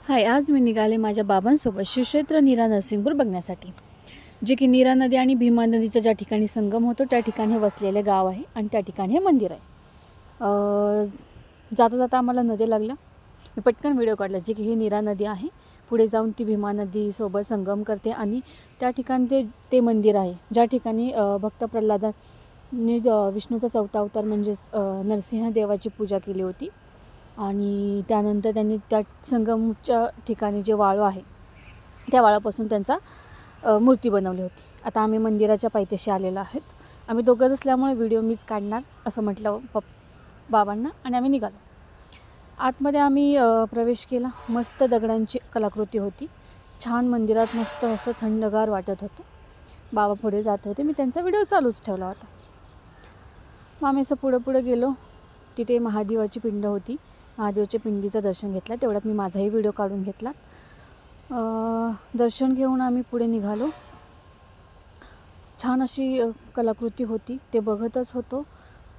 हाय, आज मी निघाले माझ्या बाबांसोबत श्री क्षेत्र नीरा नरसिंहपूर बघण्यासाठी, जे की नीरा नदी आणि भीमा नदीचा ज्या ठिकाणी संगम होतो त्या ठिकाणी हे वसलेले गाव आहे आणि त्या ठिकाणी हे मंदिर आहे। जाता जाता आम्हाला नदी लागल्या, मी पटकन व्हिडिओ काढला, जे की ही नीरा नदी आहे, पुढे जाऊन ती भीमा नदीसोबत संगम करते आणि त्या ठिकाणी ते मंदिर आहे ज्या ठिकाणी भक्त प्रल्हादांनी विष्णूचा चौथा अवतार म्हणजेच नरसिंह देवाची पूजा केली होती आणि त्यानंतर त्यांनी त्या संगमच्या ठिकाणी जे वाळू आहे त्या वाळापासून त्यांचा मूर्ती बनवली होती। आता आम्ही मंदिराच्या पायथ्याशी आलेलो आहोत। आम्ही दोघंच असल्यामुळे व्हिडिओ मीच काढणार असं म्हटलं बाबांना आणि आम्ही निघालो। आतमध्ये आम्ही प्रवेश केला। मस्त दगडांची कलाकृती होती, छान मंदिरात मस्त असं थंडगार वाटत होतं। बाबा पुढे जात होते, मी त्यांचा व्हिडिओ चालूच ठेवला होता। मग आम्ही असं पुढे गेलो, तिथे महादेवाची पिंड होती, महादेवाच्या पिंडीचं दर्शन घेतलं। तेवढ्यात मी माझाही व्हिडिओ काढून घेतला। दर्शन घेऊन आम्ही पुढे निघालो। छान अशी कलाकृती होती, ते बघतच होतो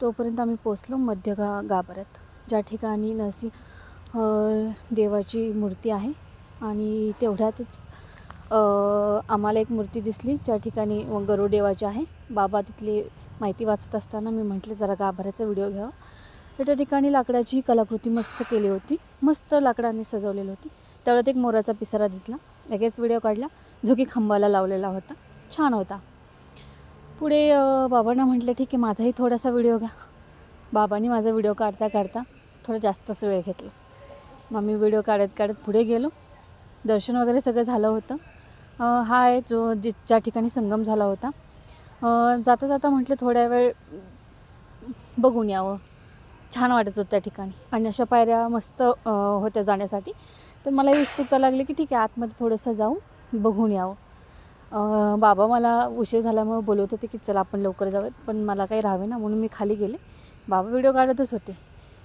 तोपर्यंत आम्ही पोचलो मध्य गाभाऱ्यात, ज्या ठिकाणी नरसिंह देवाची मूर्ती आहे। आणि तेवढ्यातच आम्हाला एक मूर्ती दिसली ज्या ठिकाणी गरुडदेवाची आहे। बाबा तिथली माहिती वाचत असताना मी म्हटले जरा गाभाऱ्याचा व्हिडिओ घ्यावा। तर त्या ठिकाणी लाकडाची कलाकृती मस्त केली होती, मस्त लाकडाने सजवलेली होती। तेवढ्यात एक मोराचा पिसारा दिसला, लगेच व्हिडिओ काढला, जो की खांबाला लावलेला होता, छान होता। पुढे बाबांना म्हटलं ठीक आहे माझाही थोडासा व्हिडिओ घ्या। बाबांनी माझा व्हिडिओ काढता काढता थोडा जास्तच वेळ घेतला। मग मी व्हिडिओ काढत पुढे गेलो। दर्शन वगैरे सगळं झालं होतं। हा आहे ज्या ठिकाणी संगम झाला होता। जाता जाता म्हटलं थोड्या वेळ बघून यावं, छान वाटत होतं त्या ठिकाणी आणि अशा पायऱ्या मस्त होत्या जाण्यासाठी। तर मलाही उत्सुकता लागली की ठीक आहे आतमध्ये थोडंसं जाऊन बघून यावं। बाबा मला उशीर झाल्यामुळे बोलवत होते की चला आपण लवकर जाऊयात, पण मला काही राहावे ना म्हणून मी खाली गेले। बाबा व्हिडिओ काढतच होते,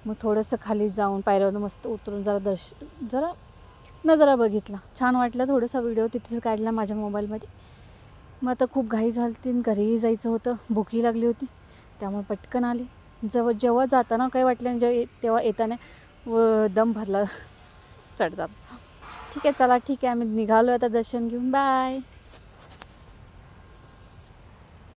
मग थोडंसं खाली जाऊन पायऱ्यावरून मस्त उतरून जरा नजारा बघितला, छान वाटलं। थोडासा व्हिडिओ तिथेच काढला माझ्या मोबाईलमध्ये। मग आता खूप घाई झाली, घरीही जायचं होतं, भूकही लागली होती, त्यामुळे पटकन आली। जेव्हा जाताना काही वाटलं तेव्हा येताना दम भरला चढतात। ठीक आहे चला, ठीक आहे आम्ही निघालो आता दर्शन घेऊन, बाय।